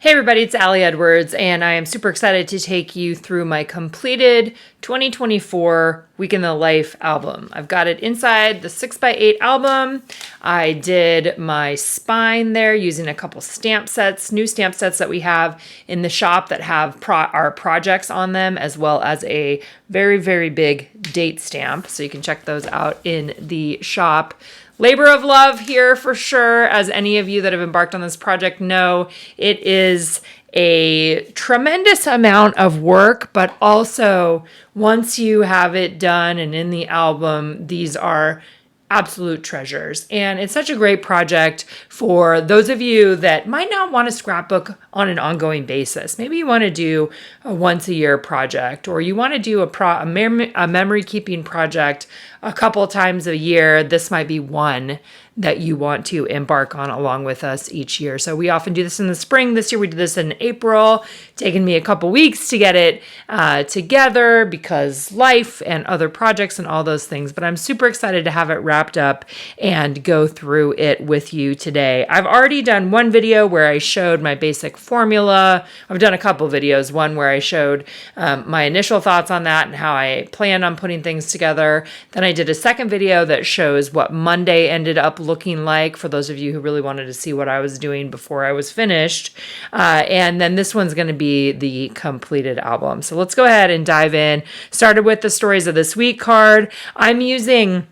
Hey everybody, it's Allie Edwards, and I am super excited to take you through my completed 2024 Week in the Life album. I've got it inside the 6x8 album. I did my spine there using a couple stamp sets, new stamp sets that we have in the shop that have our projects on them, as well as a very, very big date stamp. So you can check those out in the shop. Labor of love here for sure. As any of you that have embarked on this project know, it is a tremendous amount of work, but also once you have it done and in the album, these are absolute treasures. And it's such a great project for those of you that might not want to scrapbook on an ongoing basis. Maybe you want to do a once a year project, or you want to do a memory keeping project a couple times a year. This might be one that you want to embark on along with us each year. So we often do this in the spring. This year we did this in April, taking me a couple weeks to get it together because life and other projects and all those things. But I'm super excited to have it wrapped up and go through it with you today. I've already done one video where I showed my basic formula. I've done a couple videos, one where I showed my initial thoughts on that and how I plan on putting things together. Then I did a second video that shows what Monday ended up looking like for those of you who really wanted to see what I was doing before I was finished. And then this one's going to be the completed album. So let's go ahead and dive in. Started with the Stories of This Week card. I'm using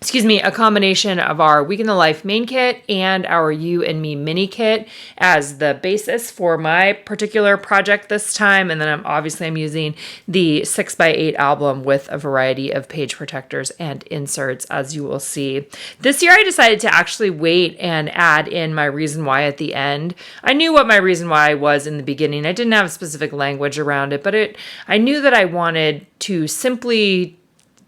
a combination of our Week in the Life main kit and our You and Me mini kit as the basis for my particular project this time. And then I'm using the 6x8 album with a variety of page protectors and inserts, as you will see. This year I decided to actually wait and add in my reason why at the end. I knew what my reason why was in the beginning. I didn't have a specific language around it, but I knew that I wanted to simply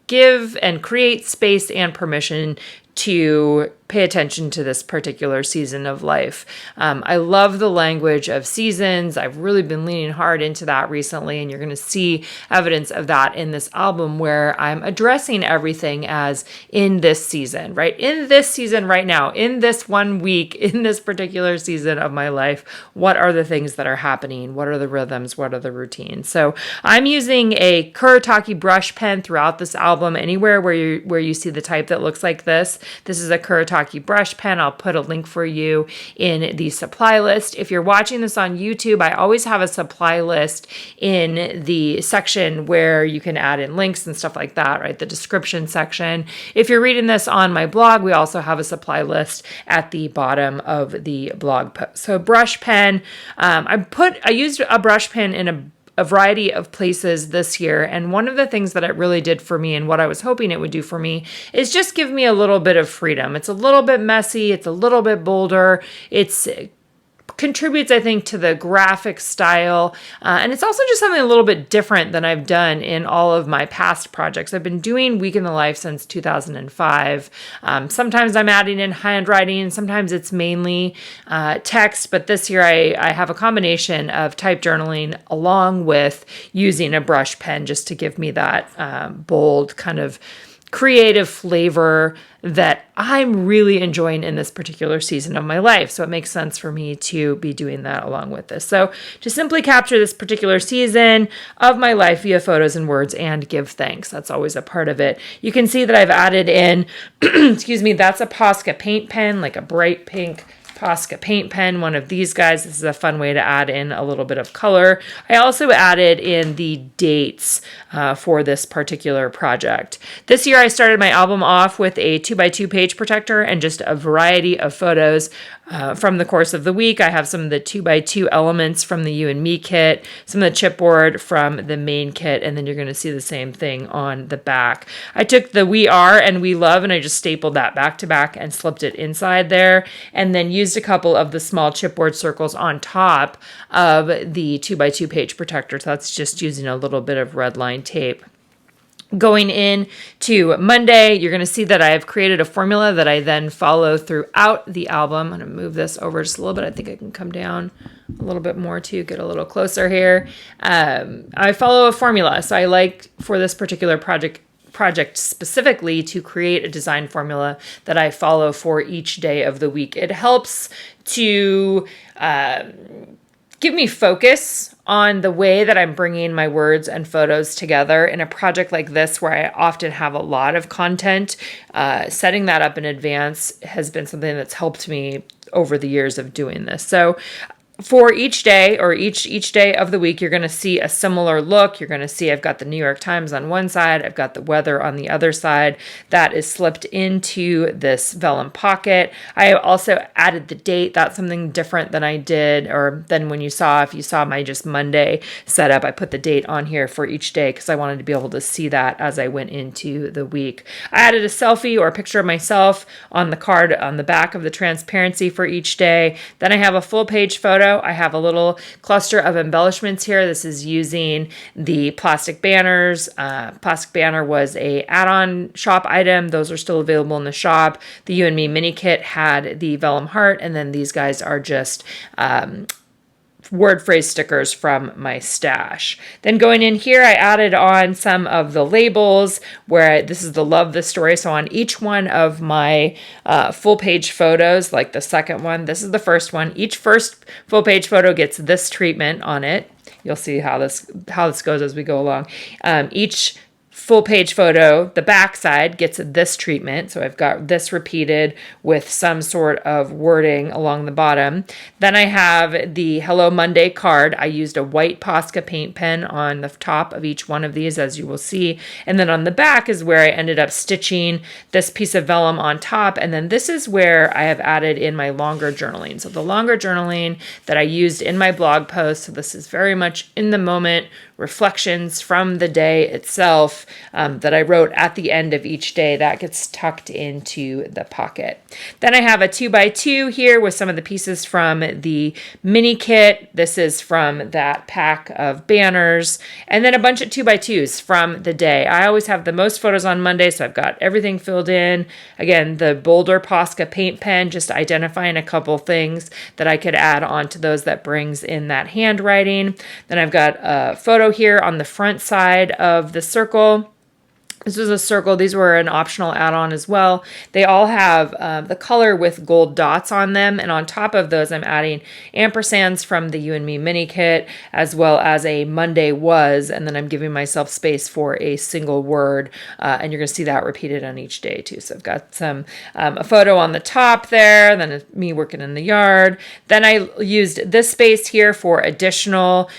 give and create space and permission to pay attention to this particular season of life. I love the language of seasons. I've really been leaning hard into that recently, and you're going to see evidence of that in this album where I'm addressing everything as in this season, right? In this season right now, in this 1 week, in this particular season of my life, what are the things that are happening? What are the rhythms? What are the routines? So I'm using a Kuretake brush pen throughout this album. Anywhere where you see the type that looks like this is a Kuretake brush pen. I'll put a link for you in the supply list. If you're watching this on YouTube, I always have a supply list in the section where you can add in links and stuff like that, right? The description section. If you're reading this on my blog, we also have a supply list at the bottom of the blog post. So brush pen, I used a brush pen in a variety of places this year. And one of the things that it really did for me and what I was hoping it would do for me is just give me a little bit of freedom. It's a little bit messy. It's a little bit bolder. It contributes, I think, to the graphic style. And it's also just something a little bit different than I've done in all of my past projects. I've been doing Week in the Life since 2005. Sometimes I'm adding in handwriting. Sometimes it's mainly text. But this year I have a combination of type journaling along with using a brush pen just to give me that bold kind of creative flavor that I'm really enjoying in this particular season of my life. So it makes sense for me to be doing that along with this. So to simply capture this particular season of my life via photos and words and give thanks. That's always a part of it. You can see that I've added in, that's a Posca paint pen, like a bright pink Posca paint pen, one of these guys. This is a fun way to add in a little bit of color. I also added in the dates for this particular project. This year I started my album off with a 2x2 page protector and just a variety of photos from the course of the week. I have some of the 2x2 elements from the You and Me kit, some of the chipboard from the main kit, and then you're going to see the same thing on the back. I took the We Are and We Love and I just stapled that back to back and slipped it inside there, and then used a couple of the small chipboard circles on top of the 2x2 page protector. So that's just using a little bit of red line tape. Going in to Monday, you're going to see that I have created a formula that I then follow throughout the album. I'm going to move this over just a little bit. I think I can come down a little bit more to get a little closer here. I follow a formula. So I like for this particular project specifically to create a design formula that I follow for each day of the week. It helps to give me focus on the way that I'm bringing my words and photos together in a project like this, where I often have a lot of content. Setting that up in advance has been something that's helped me over the years of doing this. So for each day, or each day of the week, you're going to see a similar look. You're going to see I've got the New York Times on one side, I've got the weather on the other side. That is slipped into this vellum pocket. I also added the date. That's something different than I did, or than when if you saw my just Monday setup, I put the date on here for each day because I wanted to be able to see that as I went into the week. I added a selfie or a picture of myself on the card on the back of the transparency for each day. Then I have a full page photo. I have a little cluster of embellishments here. This is using the plastic banners. Plastic banner was a add-on shop item. Those are still available in the shop. The You and Me mini kit had the vellum heart, and then these guys are just word phrase stickers from my stash. Then going in here, I added on some of the labels where this is the love this story. So on each one of my full page photos, like the second one, this is the first one. Each first full page photo gets this treatment on it. You'll see how this goes as we go along. Each full page photo, the back side gets this treatment. So I've got this repeated with some sort of wording along the bottom. Then I have the Hello Monday card. I used a white Posca paint pen on the top of each one of these, as you will see. And then on the back is where I ended up stitching this piece of vellum on top. And then this is where I have added in my longer journaling. So the longer journaling that I used in my blog post. So this is very much in the moment reflections from the day itself that I wrote at the end of each day. That gets tucked into the pocket. Then I have a 2x2 here with some of the pieces from the mini kit. This is from that pack of banners, and then a bunch of 2x2s from the day. I always have the most photos on Monday, so I've got everything filled in. Again, the Boulder Posca paint pen, just identifying a couple things that I could add on to those that brings in that handwriting. Then I've got a photo here on the front side of the circle. This was a circle. These were an optional add-on as well. They all have the color with gold dots on them. And on top of those, I'm adding ampersands from the You and Me mini kit, as well as a Monday was. And then I'm giving myself space for a single word. And you're going to see that repeated on each day too. So I've got a photo on the top there, then me working in the yard. Then I used this space here for additional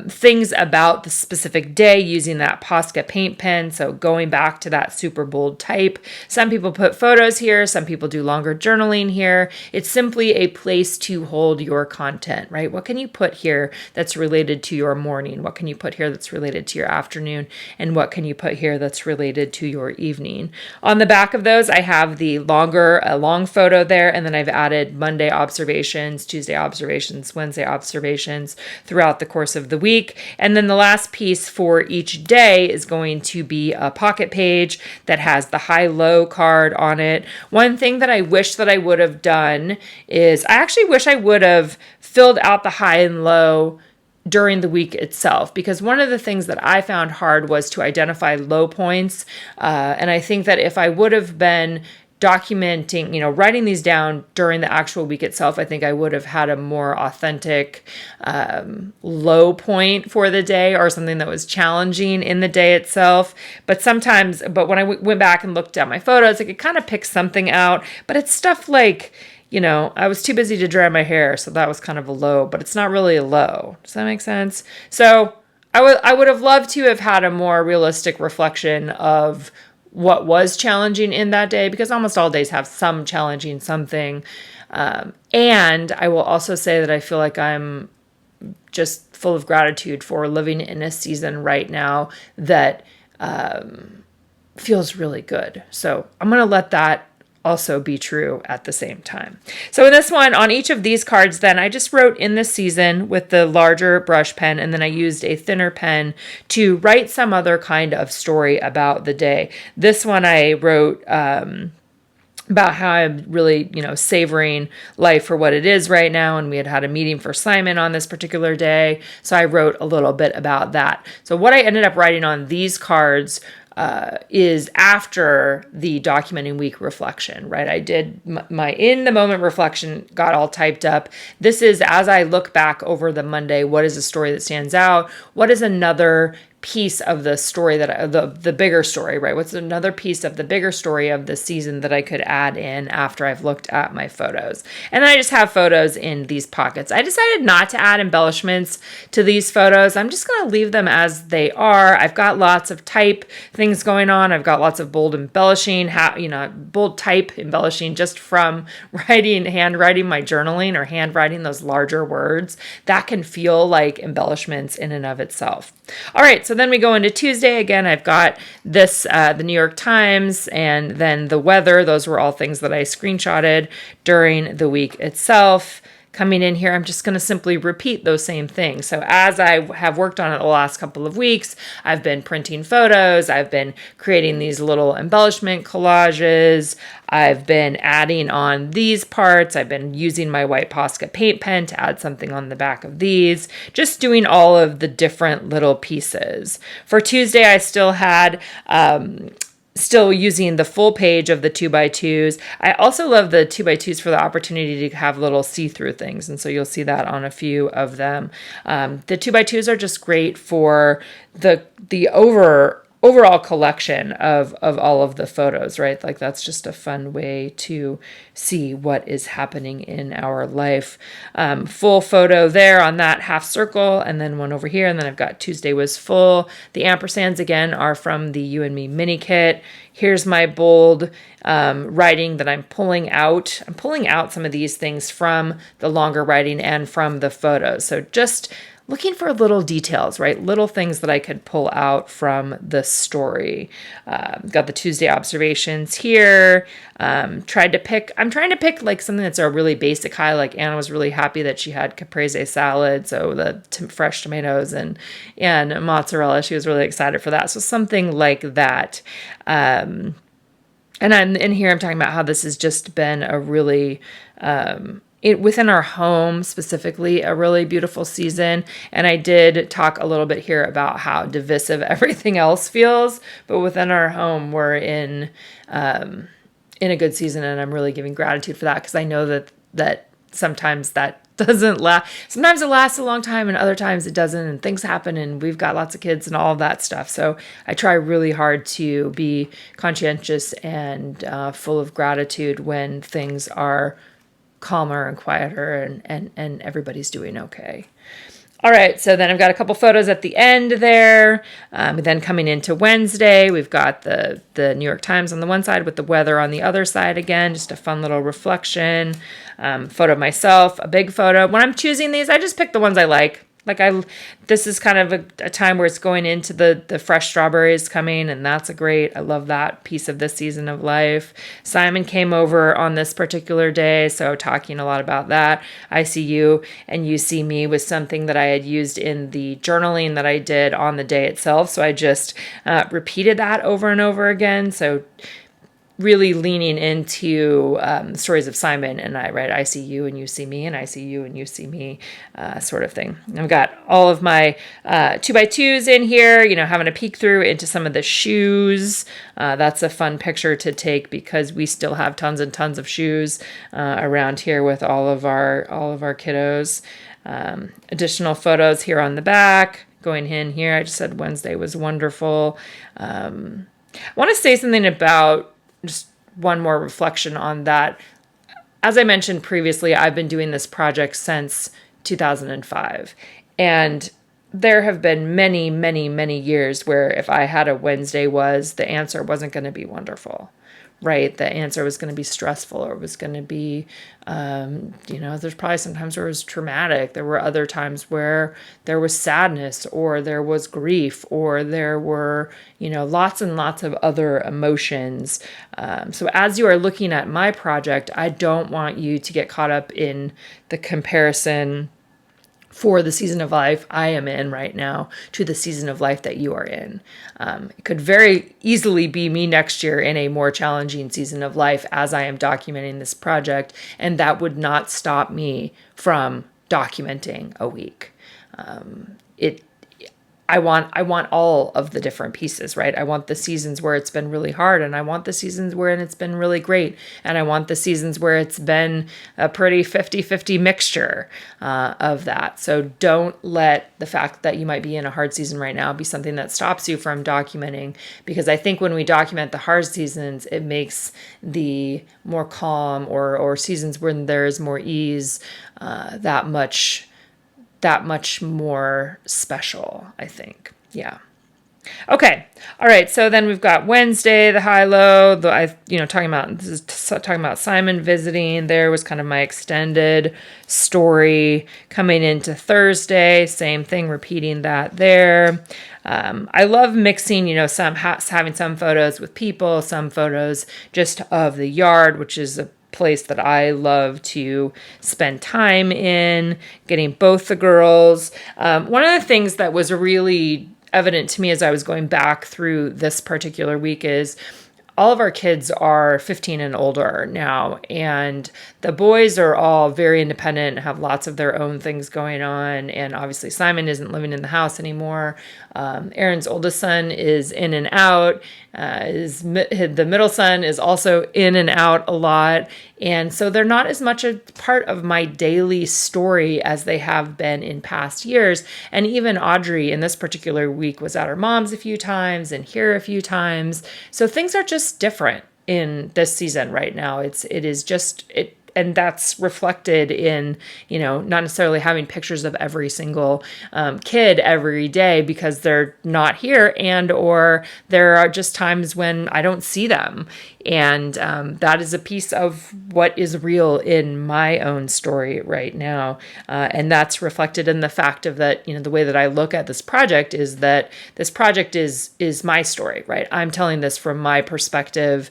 things about the specific day using that Posca paint pen. So going back to that super bold type. Some people put photos here. Some people do longer journaling here. It's simply a place to hold your content, right? What can you put here that's related to your morning? What can you put here that's related to your afternoon? And what can you put here that's related to your evening? On the back of those, I have a long photo there. And then I've added Monday observations, Tuesday observations, Wednesday observations throughout the course of the week. And then the last piece for each day is going to be a pocket page that has the high-low card on it. One thing that I wish that I would have done is I actually wish I would have filled out the high and low during the week itself, because one of the things that I found hard was to identify low points. And I think that if I would have been documenting, writing these down during the actual week itself, I think I would have had a more authentic low point for the day, or something that was challenging in the day itself. But when I went back and looked at my photos, I could kind of pick something out, but it's stuff like, I was too busy to dry my hair, so that was kind of a low, but it's not really a low. Does that make sense? So I would have loved to have had a more realistic reflection of what was challenging in that day, because almost all days have some challenging something. And I will also say that I feel like I'm just full of gratitude for living in a season right now that feels really good. So I'm going to let that also be true at the same time. So in this one, on each of these cards, then I just wrote in this season with the larger brush pen, and then I used a thinner pen to write some other kind of story about the day. This one I wrote about how I'm really, savoring life for what it is right now. And we had a meeting for Simon on this particular day. So I wrote a little bit about that. So what I ended up writing on these cards is after the documenting week reflection, right? I did my in the moment reflection, got all typed up. This is as I look back over the Monday, what is a story that stands out? What is another piece of the story the bigger story, right? What's another piece of the bigger story of the season that I could add in after I've looked at my photos? And then I just have photos in these pockets. I decided not to add embellishments to these photos. I'm just going to leave them as they are. I've got lots of type things going on. I've got lots of bold embellishing, bold type embellishing just from handwriting my journaling or handwriting those larger words. That can feel like embellishments in and of itself. All right, so then we go into Tuesday. Again, I've got this, the New York Times, and then the weather. Those were all things that I screenshotted during the week itself. Coming in here, I'm just going to simply repeat those same things. So as I have worked on it the last couple of weeks, I've been printing photos. I've been creating these little embellishment collages. I've been adding on these parts. I've been using my white Posca paint pen to add something on the back of these. Just doing all of the different little pieces. For Tuesday, I still had still using the full page of the 2x2s. I also love the 2x2s for the opportunity to have little see-through things. And so you'll see that on a few of them. The 2x2s are just great for the overall collection of all of the photos, right? Like that's just a fun way to see what is happening in our life. Full photo there on that half circle, and then one over here, and then I've got Tuesday was full. The ampersands again are from the You and Me mini kit. Here's my bold writing that I'm pulling out. I'm pulling out some of these things from the longer writing and from the photos. So just looking for little details, right? Little things that I could pull out from the story. Got the Tuesday observations here. I'm trying to pick like something that's a really basic high. Like Anna was really happy that she had caprese salad. So the fresh tomatoes and mozzarella, she was really excited for that. So something like that. And I'm in here, I'm talking about how this has just been a really, within our home specifically, a really beautiful season. And I did talk a little bit here about how divisive everything else feels, but within our home, we're in a good season, and I'm really giving gratitude for that because I know that sometimes that doesn't last. Sometimes it lasts a long time, and other times it doesn't, and things happen, and we've got lots of kids and all of that stuff. So I try really hard to be conscientious and full of gratitude when things are calmer and quieter and everybody's doing okay. All right, so then I've got a couple photos at the end there. Then coming into Wednesday, we've got the New York Times on the one side with the weather on the other side again, just a fun little reflection. Photo of myself, a big photo. When I'm choosing these, I just pick the ones I like. This is kind of a time where it's going into the fresh strawberries coming, and that's I love that piece of this season of life. Simon came over on this particular day, so talking a lot about that. I see you and you see me was something that I had used in the journaling that I did on the day itself. So I just repeated that over and over again. So really leaning into stories of Simon and I, right? I see you and you see me, and I see you and you see me, sort of thing. I've got all of my 2x2s in here, having a peek through into some of the shoes. That's a fun picture to take because we still have tons and tons of shoes around here with all of our kiddos. Additional photos here on the back. Going in here, I just said Wednesday was wonderful. I want to say something about just one more reflection on that. As I mentioned previously, I've been doing this project since 2005. And there have been many, many, many years where if I had a Wednesday the answer wasn't going to be wonderful, right? The answer was going to be stressful, or it was going to be, there's probably sometimes where it was traumatic. There were other times where there was sadness, or there was grief, or there were, lots and lots of other emotions. So as you are looking at my project, I don't want you to get caught up in the comparison for the season of life I am in right now to the season of life that you are in. It could very easily be me next year in a more challenging season of life as I am documenting this project, and that would not stop me from documenting a week. I want all of the different pieces, right? I want the seasons where it's been really hard, and I want the seasons where it's been really great, and I want the seasons where it's been a pretty 50-50 mixture of that. So don't let the fact that you might be in a hard season right now be something that stops you from documenting, because I think when we document the hard seasons, it makes the more calm or seasons when there is more ease that much more special, I think. Yeah. Okay. All right. So then we've got Wednesday, the high-low. Talking about Simon visiting. There was kind of my extended story. Coming into Thursday, same thing, repeating that there. I love mixing, having some photos with people, some photos just of the yard, which is a place that I love to spend time in, getting both the girls. One of the things that was really evident to me as I was going back through this particular week is all of our kids are 15 and older now, and the boys are all very independent and have lots of their own things going on. And obviously Simon isn't living in the house anymore. Aaron's oldest son is in and out. The middle son is also in and out a lot. And so they're not as much a part of my daily story as they have been in past years. And even Audrey in this particular week was at her mom's a few times and here a few times. So things are just different in this season right now. And that's reflected in, not necessarily having pictures of every single kid every day because they're not here, and or there are just times when I don't see them. And that is a piece of what is real in my own story right now. And that's reflected in the fact of that, the way that I look at this project is that this project is my story, right? I'm telling this from my perspective,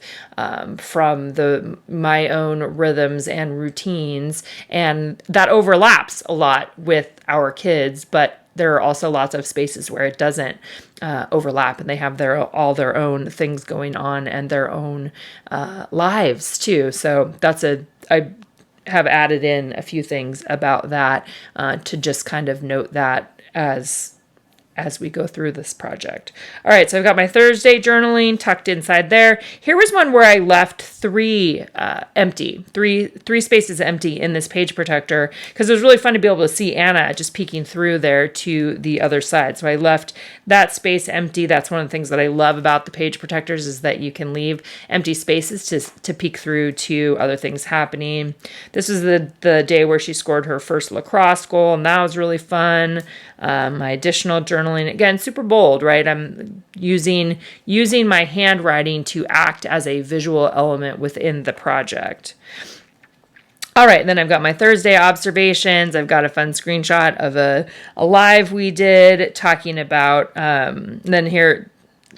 from my own rhythms and routines, and that overlaps a lot with our kids, but there are also lots of spaces where it doesn't overlap, and they have all their own things going on and their own lives too. So I have added in a few things about that to just kind of note that as we go through this project. All right, so I've got my Thursday journaling tucked inside there. Here was one where I left three spaces empty in this page protector because it was really fun to be able to see Anna just peeking through there to the other side. So I left that space empty. That's one of the things that I love about the page protectors is that you can leave empty spaces to peek through to other things happening. This was the day where she scored her first lacrosse goal, and that was really fun. My additional journaling, again, super bold, right? I'm using my handwriting to act as a visual element within the project. All right, then I've got my Thursday observations. I've got a fun screenshot of a live we did talking about, then here,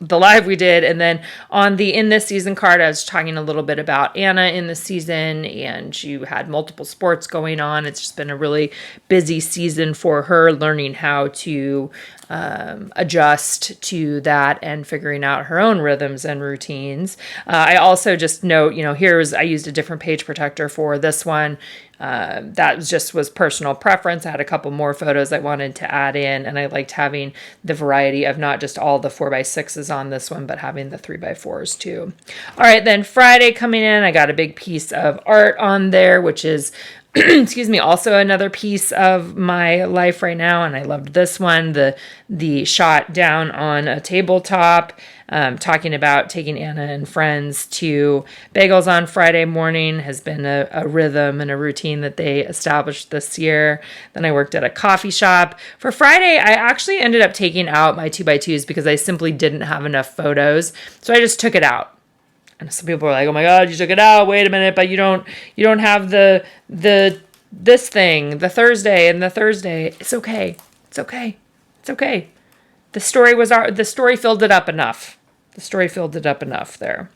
the live we did, and then on the in this season card, I was talking a little bit about Anna in the season, and she had multiple sports going on. It's just been a really busy season for her, learning how to adjust to that and figuring out her own rhythms and routines. I also just note, I used a different page protector for this one. That was personal preference. I had a couple more photos I wanted to add in, and I liked having the variety of not just all the 4x6s on this one, but having the 3x4s too. All right, then Friday coming in, I got a big piece of art on there, which is also another piece of my life right now, and I loved this one, the shot down on a tabletop, talking about taking Anna and friends to bagels on Friday morning has been a rhythm and a routine that they established this year. Then I worked at a coffee shop. For Friday, I actually ended up taking out my 2x2s because I simply didn't have enough photos, so I just took it out. And some people are like, "Oh my God, you took it out. Wait a minute, but you don't have this thing, the Thursday and the Thursday." It's okay. It's okay. It's okay. The story filled it up enough. The story filled it up enough there.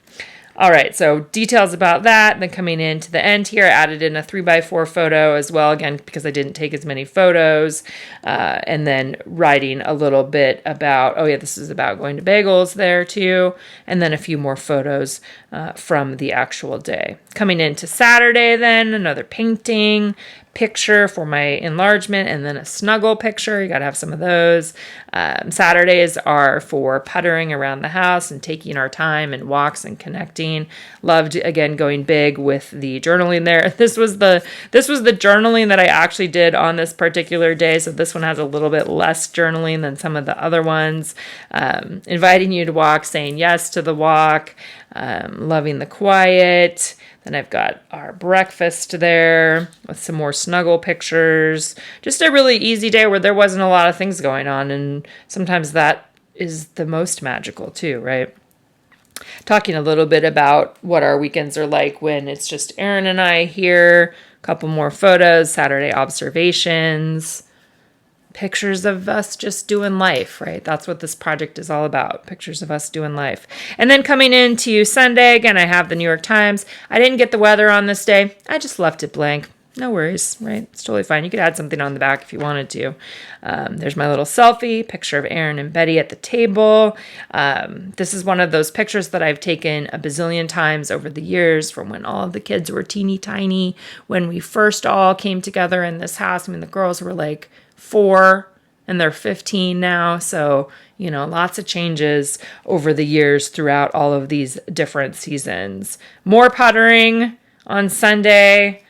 All right, so details about that. Then coming into the end here, I added in a 3x4 photo as well, again, because I didn't take as many photos. And then writing a little bit about, this is about going to bagels there too. And then a few more photos from the actual day. Coming into Saturday then, another painting picture for my enlargement, and then a snuggle picture. You got to have some of those. Saturdays are for puttering around the house and taking our time and walks and connecting. Loved, again, going big with the journaling there. This was the journaling that I actually did on this particular day. So this one has a little bit less journaling than some of the other ones. Inviting you to walk, saying yes to the walk, loving the quiet. Then I've got our breakfast there with some more snuggle pictures. Just a really easy day where there wasn't a lot of things going on. And sometimes that is the most magical too, right? Talking a little bit about what our weekends are like when it's just Erin and I here. A couple more photos, Saturday observations. Pictures of us just doing life, right? That's what this project is all about. Pictures of us doing life. And then coming into Sunday, again, I have the New York Times. I didn't get the weather on this day. I just left it blank. No worries, right? It's totally fine. You could add something on the back if you wanted to. There's my little selfie, picture of Erin and Betty at the table. This is one of those pictures that I've taken a bazillion times over the years from when all of the kids were teeny tiny, when we first all came together in this house. I mean, the girls were like 4 and they're 15 now. So, lots of changes over the years throughout all of these different seasons. More puttering on Sunday.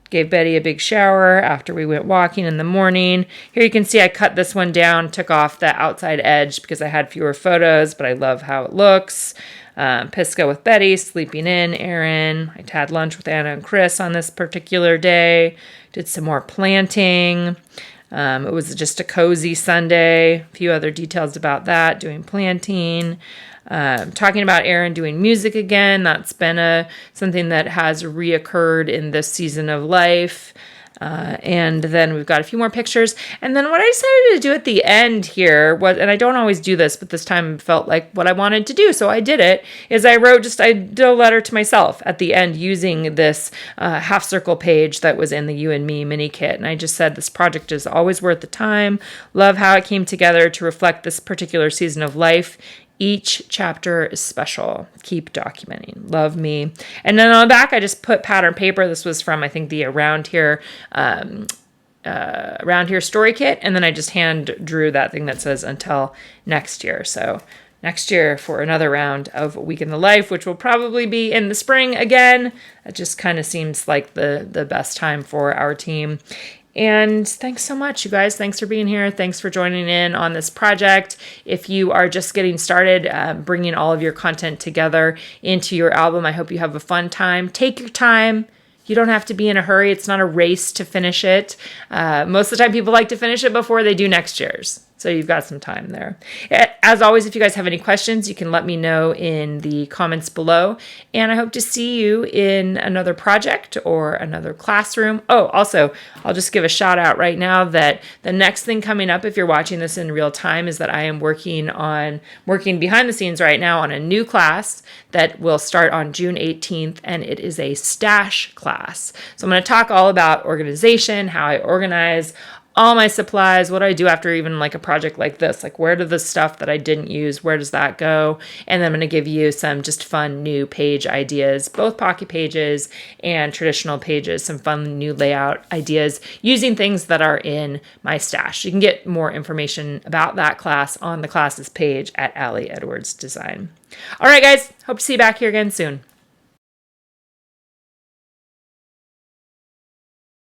Gave Betty a big shower after we went walking in the morning. Here you can see I cut this one down, took off the outside edge because I had fewer photos, but I love how it looks. Pisco with Betty, sleeping in, Erin. I had lunch with Anna and Chris on this particular day. Did some more planting. It was just a cozy Sunday. A few other details about that, doing planting. Talking about Erin doing music again. That's been something that has reoccurred in this season of life. And then we've got a few more pictures. And then what I decided to do at the end here was, and I don't always do this, but this time felt like what I wanted to do, so I did it, is I did a letter to myself at the end using this half circle page that was in the You and Me mini kit. And I just said, this project is always worth the time. Love how it came together to reflect this particular season of life. Each chapter is special. Keep documenting. Love me. And then on the back, I just put pattern paper. This was from, I think, the Around Here story kit. And then I just hand drew that thing that says until next year. So next year for another round of A Week in the Life, which will probably be in the spring again. It just kind of seems like the best time for our team. And thanks so much, you guys. Thanks for being here. Thanks for joining in on this project. If you are just getting started, bringing all of your content together into your album, I hope you have a fun time. Take your time. You don't have to be in a hurry. It's not a race to finish it. Most of the time, people like to finish it before they do next year's. So you've got some time there. As always, if you guys have any questions, you can let me know in the comments below. And I hope to see you in another project or another classroom. Oh, also, I'll just give a shout out right now that the next thing coming up, if you're watching this in real time, is that I am working behind the scenes right now on a new class that will start on June 18th, and it is a stash class. So I'm going to talk all about organization, how I organize all my supplies, what do I do after even like a project like this? Like, where do the stuff that I didn't use, where does that go? And then I'm going to give you some just fun new page ideas, both pocket pages and traditional pages, some fun new layout ideas using things that are in my stash. You can get more information about that class on the classes page at Allie Edwards Design. All right, guys, hope to see you back here again soon.